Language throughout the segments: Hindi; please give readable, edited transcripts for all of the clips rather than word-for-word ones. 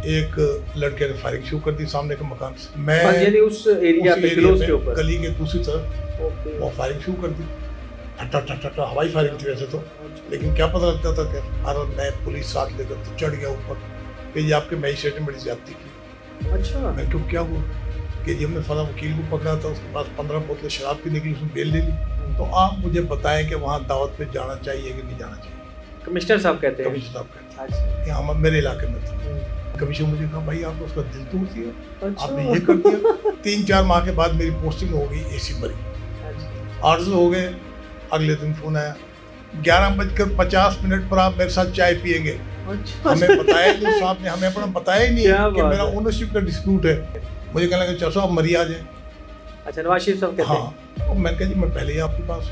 एक लड़के ने फायरिंग शुरू कर दी सामने के मकान से। मैं यानी उस एरिया पे क्लोज के ऊपर गली के दूसरी तरफ वो फायरिंग शुरू कर दी। ठट्टा हवाई फायरिंग थी वैसे तो, लेकिन क्या पता लगता था क्या। और मैं पुलिस साथ लेकर तो चढ़ गया ऊपर कि ये आपके मैजिस्ट्रेट ने बड़ी ज्यादती की। अच्छा। मैं क्यों क्या हुआ कि जी हमने फला वकील को पकड़ा था, उसके पास 15 बोतलें शराब की निकली, उसने बेल ले ली। तो आप मुझे बताएं कि वहाँ दावत पे जाना चाहिए कि नहीं जाना चाहिए। कमिश्नर साहब कहते हैं। कमिश्नर साहब कहते हैं यहाँ मेरे इलाके में था। कमिश्नर मुझे कहा भाई आपने उसका दिल तोड़ दिया। अच्छा। आपने ये कर दिया। 3-4 माह के बाद मेरी पोस्टिंग हो गई AC मरी। आर्डर हो गए। अगले दिन फोन आया 11:50 पर आप मेरे साथ चाय पिएंगे। अच्छा। हमें बताया नहीं साहब ने, हमें अपना बताया ही नहीं कि मेरा ओनरशिप का डिस्प्यूट है। मुझे कहने लगा चलो आप मरी आ जाए। अच्छा, नवाज शरीफ साहब कहते हैं। हाँ, और मैं कहा जी मैं पहले ही आपके पास।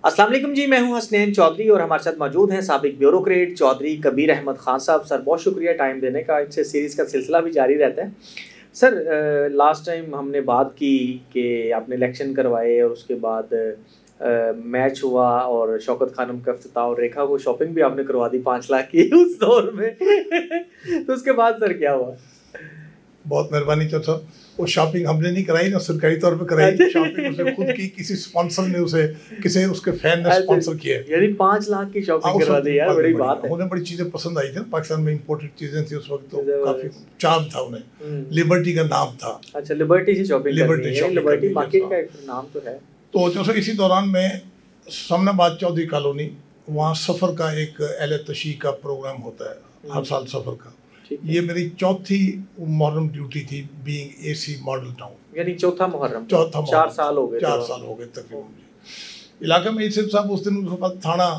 अस्सलाम वालेकुम जी, मैं हूं हसनैन चौधरी और हमारे साथ मौजूद हैं साबिक ब्यूरोक्रेट चौधरी कबीर अहमद खान साहब। सर बहुत शुक्रिया टाइम देने का। इनसे सीरीज़ का सिलसिला भी जारी रहता है। सर लास्ट टाइम हमने बात की कि आपने इलेक्शन करवाए और उसके बाद मैच हुआ और शौकत खानम का इफ्तिताह और रेखा को शॉपिंग भी आपने करवा दी 5 लाख की उस दौर में। तो उसके बाद सर क्या हुआ? बहुत मेहरबानी चाचा। वो शॉपिंग हमने नहीं कराई ना, सरकारी तौर पे कराई। शॉपिंग उसने खुद की, किसी स्पॉन्सर ने किसी उसके फैन ने स्पॉन्सर किया। यानी 5 लाख की शॉपिंग करवा दी यार, बड़ी बात है। उन्हें बड़ी चीजें पसंद आई थी। पाकिस्तान में इंपोर्टेड चीजें थी उस वक्त, तो काफी चार्म था उन्हें। लिबर्टी का नाम था। अच्छा, लिबर्टी से शॉपिंग करनी है। लिबर्टी मार्केट का एक नाम तो है। तो जो इसी दौरान में समनाबाद चौधरी कॉलोनी, वहाँ सफ़र का एक अहले तशी का प्रोग्राम होता है हर साल सफ़र का। ये मेरी चौथी मुहर्रम ड्यूटी थी बीइंग AC मॉडल टाउन। यानी चौथा मुहर्रम। 4 साल हो गए। 4 साल हो गए तकरीबन। इलाके में सिर्फ साहब उस दिन उसके पास थाना,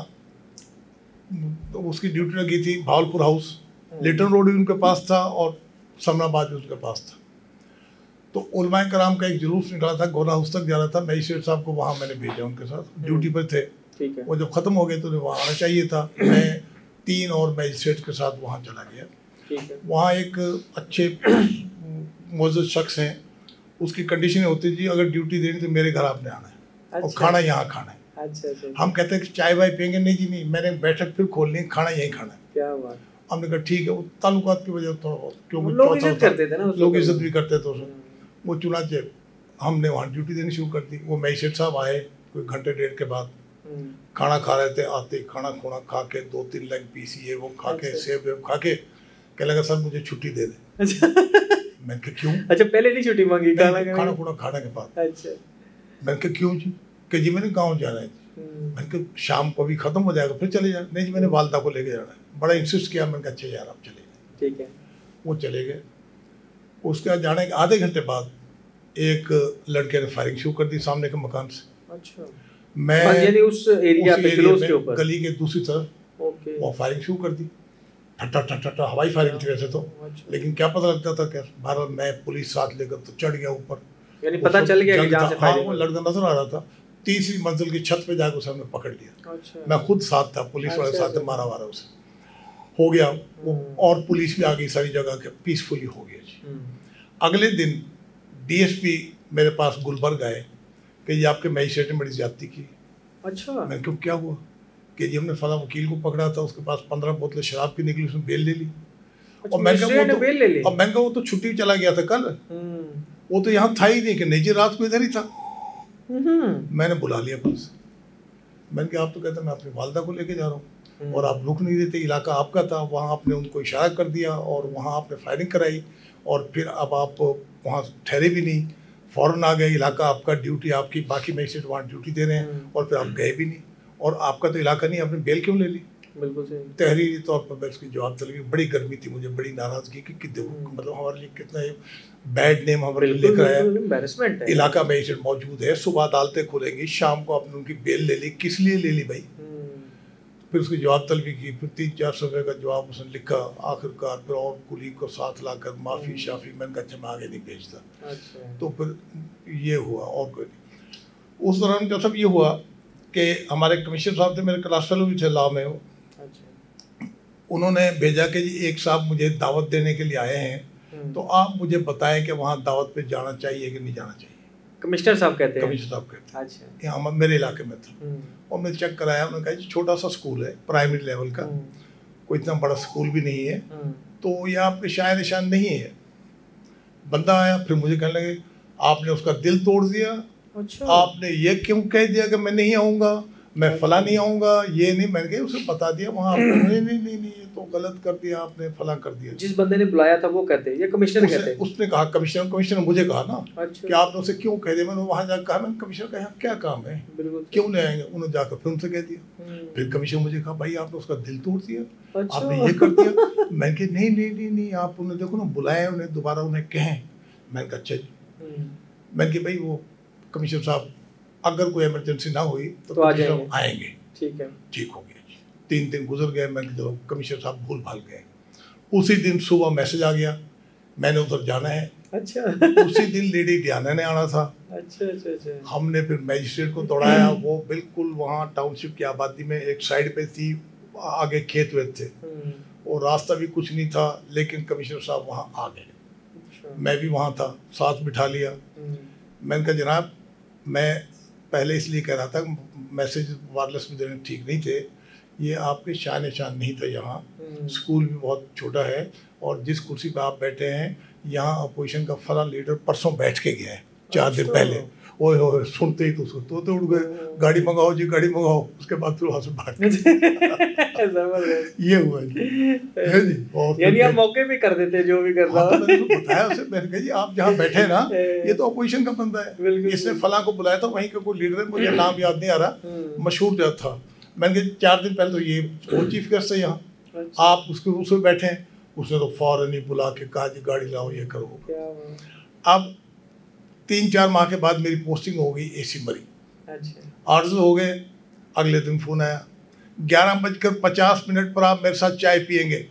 उसकी ड्यूटी लगी थी भावलपुर हाउस। लिटन रोड भी उनके पास था और समनाबाद भी उसके पास था। तो उलमाए कराम का एक जुलूस निकला था, गोरा हाउस तक जा रहा था। मैजिस्ट्रेट साहब को वहाँ मैंने भेजा, उनके साथ ड्यूटी पर थे। वो जब ख़त्म हो गए तो उन्हें वहाँ आना चाहिए था। मैं 3 और मैजिस्ट्रेट के साथ वहाँ चला गया। वहाँ एक अच्छे मोअज़्ज़ज़ शख्स हैं, उसकी कंडीशन होती थी अगर ड्यूटी देनी तो मेरे घर आपने आना है। अच्छा। और खाना यहाँ खाना है। अच्छा। हम कहते हैं कि चाय वाय पियेंगे, नहीं जी नहीं, मैंने बैठक फिर खोलनी है, खाना यहीं खाना है। क्या बात। हमने कहा ठीक है। वो ताल्लुकात की वजह थोड़ा बहुत, क्योंकि लोग इज्जत करते थे ना, लोग इज्जत भी करते थे। वो चुनाचे हमने वहाँ ड्यूटी देनी शुरू कर दी। वो मैजिस्ट्रेट साहब आए कोई घंटे डेढ़ के बाद, खाना खा रहे थे। आते खाना खुना खा के 2-3 लेग पीस ये वो खा के, सेब वेब खा के कह लगा सर मुझे छुट्टी दे दे। अच्छा। मैं कहा क्यों? अच्छा, पहले नहीं छुट्टी मांगी खाना खुना खाने के बाद। अच्छा। मैं कहा क्यों जी? कि जी मैंने गाँव जाना है। मैंने कहा शाम को भी ख़त्म हो जाएगा फिर चले जाए। नहीं जी मैंने वालदा को लेके जाना है। बड़ा इंसिस्ट किया। मैंने कहा अच्छा यार आप चले जाए। ठीक है। वो चले गए। उसके बाद जाने के आधे घंटे बाद एक लड़के ने फायरिंग शुरू कर दी सामने के मकान से। अच्छा। मैं यानी उस एरिया पे क्लोज के ऊपर गली के दूसरी तरफ वो फायरिंग शुरू कर दी। ठट्टा हवाई फायरिंग थी वैसे तो, लेकिन क्या पता लगता था क्या। भारत मैं पुलिस साथ लेकर तो चढ़ गया ऊपर। यानी पता चल गया कि जहाँ से फायरिंग। हाँ, वो लड़का नजर आ रहा था। 3री मंजिल की छत पे जाकर उसे हमने पकड़ लिया। अच्छा। मैं खुद साथ था, पुलिस वाले साथ थे। मारा उसे हो गया और पुलिस भी आ गई सारी जगह के, पीसफुली हो गया जी। अगले दिन DSP मेरे पास गुलबर्ग आए कि ये आपके मैजिस्ट्रेट ने बड़ी ज्यादती की। अच्छा। मैं क्यों क्या हुआ कि जी हमने फला वकील को पकड़ा था, उसके पास 15 बोतलें शराब की निकली, उसने बेल ले ली। अच्छा, और मैं कहा वो तो छुट्टी चला गया था कल, वो तो यहाँ था ही नहीं। कि नहीं जी रात को इधर ही था। मैंने बुला लिया पुलिस। मैंने कहा आप तो कहते मैं अपनी वालदा को लेके जा रहा हूँ और आप रुक नहीं देते, इलाका आपका था। वहाँ आपने उनको इशारा कर दिया और वहाँ आपने फायरिंग कराई और फिर अब आप वहाँ ठहरे भी नहीं, फ़ौरन आ गए। इलाका आपका, ड्यूटी आपकी, बाकी मैजिस्ट्रेट वहाँ ड्यूटी दे रहे हैं और फिर आप गए भी नहीं और आपका तो इलाका नहीं, आपने बेल क्यों ले ली? बिल्कुल सही। तहरीरी तौर पर मैं उसकी जवाब चली। बड़ी गर्मी थी मुझे, बड़ी नाराज़गी कि देखो मतलब हमारे लिए कितना बैड नेम हमारे लिए लेकर आया। एम्बैरेसमेंट है। इलाका मैजिस्ट्रेट मौजूद है, सुबह अदालतें खुलेंगी, शाम को आपने उनकी बेल ले ली, किस लिए ले ली भाई? फिर उसकी जवाब तलबी की, फिर 3-4 सफ़े का जवाब उसने लिखा। आखिरकार फिर और कुली को साथ लाकर माफ़ी शाफ़ी। मैंने कहा अच्छा मैं आगे नहीं भेजता। अच्छा। तो फिर ये हुआ और कोई नहीं। उस दौरान क्या सब ये हुआ कि हमारे कमिश्नर साहब थे, मेरे क्लास फेलो भी थे लॉ में। अच्छा। उन्होंने भेजा कि जी एक साहब मुझे दावत देने के लिए आए हैं, तो आप मुझे बताएं कि वहाँ दावत पे जाना चाहिए कि नहीं जाना चाहिए। कमिश्नर साहब कहते हैं? कमिश्नर साहब कहते हैं। अच्छा। यहाँ मेरे इलाके में था। और मैं चेक कराया, उन्होंने कहा जी छोटा सा स्कूल है, प्राइमरी लेवल का, कोई इतना बड़ा स्कूल भी नहीं है, तो ये आपके शायद निशान नहीं है। बंदा आया, फिर मुझे कहने लगे आपने उसका दिल तोड़ दिया। अच्छा। आपने ये क्यों कह दिया कि मैं नहीं आऊँगा, मैं फला नहीं आऊँगा, ये नहीं। मैंने कहा उसे बता दिया वहाँ, नहीं नहीं नहीं नहीं ये तो गलत कर दिया आपने, फला कर दिया। जिस बंदे ने बुलाया था वो कहते हैं या कमिश्नर कहते हैं? उसने कहा, कमिश्नर मुझे कहा ना। अच्छा। कि आपने उसे क्यों कह दिया। मैंने वहाँ जाकर कहा, मैंने कमिश्नर का यहाँ क्या काम है, क्यों नहीं आएंगे। उन्होंने जाकर फिर उनसे कह दिया। फिर कमिश्नर मुझे कहा भाई आपने उसका दिल तोड़ दिया। अच्छा। आपने ये कर दिया। मैंने कहा नहीं नहीं नहीं नहीं, आप उन्हें देखो ना, बुलाए उन्हें, दोबारा उन्हें कहें। मैंने कहा अच्छा जी। मैंने कहा भाई वो कमिश्नर साहब अगर कोई इमरजेंसी ना हुई तो आएंगे। ठीक है, ठीक हो गया जी। 3 दिन गुजर गए। मैंने चलो कमिश्नर साहब भूल भाल गए। उसी दिन सुबह मैसेज आ गया, मैंने उधर जाना है। अच्छा। उसी दिन लेडी डियाना ने आना था। अच्छा अच्छा अच्छा। हमने फिर मैजिस्ट्रेट को दौड़ाया। वो बिल्कुल वहाँ टाउनशिप की आबादी में एक साइड पे थी, आगे खेत वेत थे, और रास्ता भी कुछ नहीं था, लेकिन कमिश्नर साहब वहाँ आ गए। मैं भी वहाँ था, साथ बिठा लिया। मैंने कहा जनाब मैं पहले इसलिए कह रहा था, मैसेज वायरलेस में देने ठीक नहीं थे, ये आपके शान निशान नहीं था। यहाँ स्कूल भी बहुत छोटा है, और जिस कुर्सी पे आप बैठे हैं यहाँ अपोजिशन का फला लीडर परसों बैठ के गया है 4 दिन पहले। ओए होए, सुनते ही तो तो उड़ गए, गाड़ी मंगाओ जी, गाड़ी मंगाओ। उसके बाद फिर वहाँ से भाग ये हुआ जी, है जी। और यानी आप मौके पे कर देते जो भी करना। तो मैंने बताया उसे, मैंने कहा जी आप जहाँ बैठे ना, ये तो अपोजिशन का बंदा है, इसने फला को बुलाया था, वहीं का कोई लीडर है, मुझे नाम याद नहीं आ रहा, मशहूर जो था। मैंने कहा 4 दिन पहले तो ये वो चीफ गेस्ट है यहाँ, आप उसके बैठे हैं। उसने तो फौरन ही बुला के कहा जी गाड़ी लाओ, ये करो। अब 3-4 माह के बाद मेरी पोस्टिंग हो गई AC मरी। अच्छा। आर्डर हो गए। अगले दिन फोन आया 11:50 पर आप मेरे साथ चाय पियेंगे।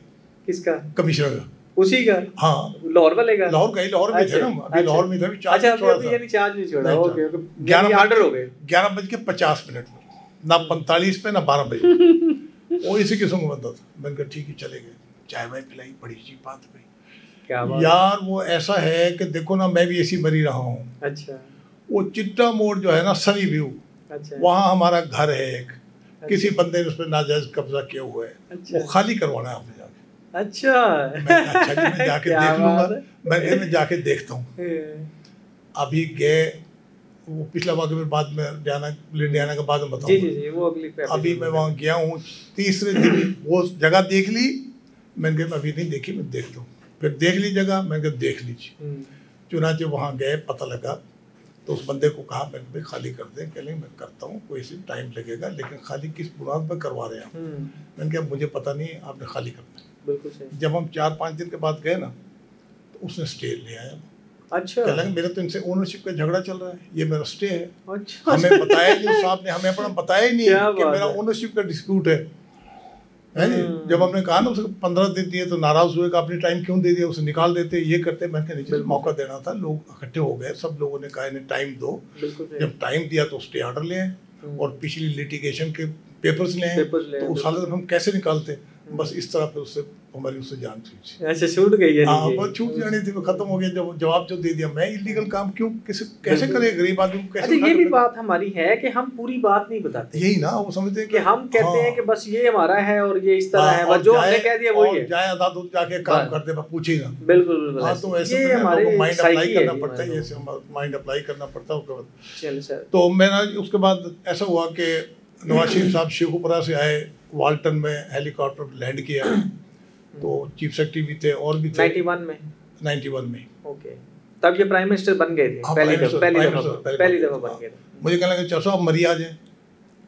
किसका? कमिश्नर का। उसी का? हाँ, लाहौर वाले का। लाहौर का ही, लाहौर में थे ना अभी, लाहौर में था अभी। अच्छा, यानी चार्ज नहीं छोड़ा। Okay okay. 11 ऑर्डर हो गए 11:50 ना 45 पे ना 12 बजे। वो इसी किस्म का बंदा था। मैंने कहा ठीक है चले गए, चाय वाय पिलाई, बड़ी सी बात भाई। क्या बात यार वो ऐसा है कि देखो ना, मैं भी ऐसी मरी रहा हूँ। अच्छा। वो चिट्टा मोड़ जो है ना, सनी व्यू, अच्छा, वहाँ हमारा घर है एक। अच्छा। किसी बंदे ने उस पर नाजायज कब्जा किया हुआ है। अच्छा। वो खाली करवाना है आपने जाके। अच्छा। मैं जाके देख लूंगा। मैं जाके देखता हूँ। अभी गए, वो पिछला वाक़या में बाद में डियाना के बाद में बताऊंगा। वो अगली अभी मैं वहाँ गया हूँ, तीसरे दिन वो जगह देख ली। मैंने कहा अभी नहीं देखी, मैं देखता हूँ। फिर देख ली जगह, मैंने कहा देख लीजिए। चुनाचे वहाँ गए, पता लगा तो उस बंदे को कहा मैंने भाई खाली कर दें। कह लें मैं करता हूँ, कोई सी टाइम लगेगा, लेकिन खाली किस बुनियाद पर करवा रहे हैं। मैंने कहा मुझे पता नहीं, आपने खाली करना है। बिल्कुल सही। जब हम 4-5 दिन के बाद गए ना, तो उसने स्टे ले आया। अच्छा। कह लगे मेरा तो इनसे ओनरशिप का झगड़ा चल रहा है, ये मेरा स्टे है। अच्छा। हमें बताया नहीं, साहब ने हमें अपना बताया ही नहीं कि मेरा ओनरशिप का डिस्प्यूट है जी। जब हमने कहा ना उसे 15 दिन दिए तो नाराज हुए कि आपने टाइम क्यों दे दिया, उसे निकाल देते, ये करते। मैंने कहा नहीं, मौका देना था। लोग इकट्ठे हो गए, सब लोगों ने कहा इन्हें टाइम दो। जब टाइम दिया तो स्टे ऑर्डर ले आए और पिछली लिटिगेशन के पेपर्स ले आए। तो उस हालत में हम कैसे निकालते? बस इस तरह पे उससे हमारी उससे जान छूटी। अच्छा, छूट गई है। हाँ, बस छूट जानी थी, वो खत्म हो गया। जब जवाब जो दे दिया, मैं इलीगल काम क्यों कैसे करे, गरीब आदमी को कैसे? अच्छा, ये भी बात हमारी है कि हम पूरी बात नहीं बताते। यही ना, वो समझते हैं कि हम कहते हैं कि बस ये हमारा है और ये इस तरह है, बस जो हमने कह दिया वही है। जाए अदालत जाके काम करते, पूछे ना। बिल्कुल बिल्कुल। हाँ, तो ऐसे हमारे माइंड अप्लाई करना पड़ता है, ऐसे माइंड अप्लाई करना पड़ता है। उसके बाद चलिए सर, तो मैंने उसके बाद ऐसा हुआ कि नवाज शरीफ साहब शेखुपुरा से आए, वाल्टन में हेलीकॉप्टर लैंड किया। तो चीफ सेक्रेटरी भी थे और भी थे। 91 में। ओके, तब ये प्राइम मिनिस्टर बन गए थे। पहली दफा बन गए थे। मुझे कहने लगे चलो आप मरी आ जाए।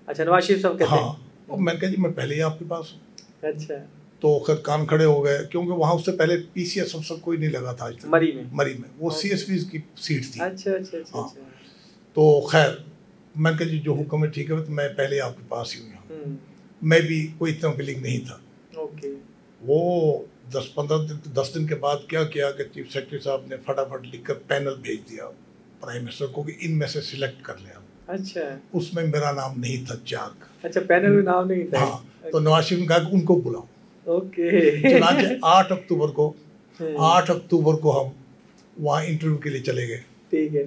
अच्छा, नवाज शरीफ साहब कहते हैं। हाँ, और मैंने कहा जी मैं पहले ही आपके पास हूँ। अच्छा। तो खैर कान खड़े हो गए, क्योंकि वहाँ उससे पहले PCS अफसर कोई नहीं लगा था आज तक। मरी में वो CSP की सीट थी। अच्छा। तो खैर मैंने कहा जी जो हुक्म है ठीक है, तो मैं पहले आपके पास ही हूँ। मैं भी कोई इतना विलिंग नहीं था। ओके। वो 10 दिन के बाद क्या किया कि चीफ सेक्रेटरी साहब ने फटाफट लिखकर पैनल भेज दिया प्राइम मिनिस्टर को कि इनमें से सिलेक्ट कर लें। अच्छा। उसमें मेरा नाम नहीं था 4 का। अच्छा, पैनल में नाम नहीं था। हाँ, तो नवाज शरीफ ने कहा कि उनको बुलाओ। ओके। 8 अक्टूबर को हम वहाँ इंटरव्यू के लिए चले गए। ठीक है।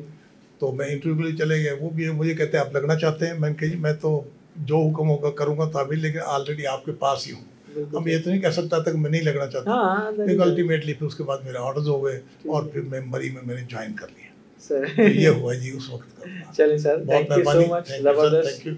तो मैं इंटरव्यू के लिए चले गए, वो भी मुझे कहते हैं आप लगना चाहते हैं? मैंने कहा जी मैं तो जो हुक्म होगा करूँगा तो अभी, लेकिन ऑलरेडी आपके पास ही हूँ। अब ये तो नहीं कह सकता था कि मैं नहीं लगना चाहता। हाँ, लेकिन अल्टीमेटली फिर उसके बाद मेरे ऑर्डर्स हो गए और फिर मैं मरी में मैंने ज्वाइन कर लिया। सर तो ये हुआ जी उस वक्त का। चलिए सर, बहुत थैंक यू सो मेहरबानी, मच, थैंक यू सर, जबरदस्त। Thank you.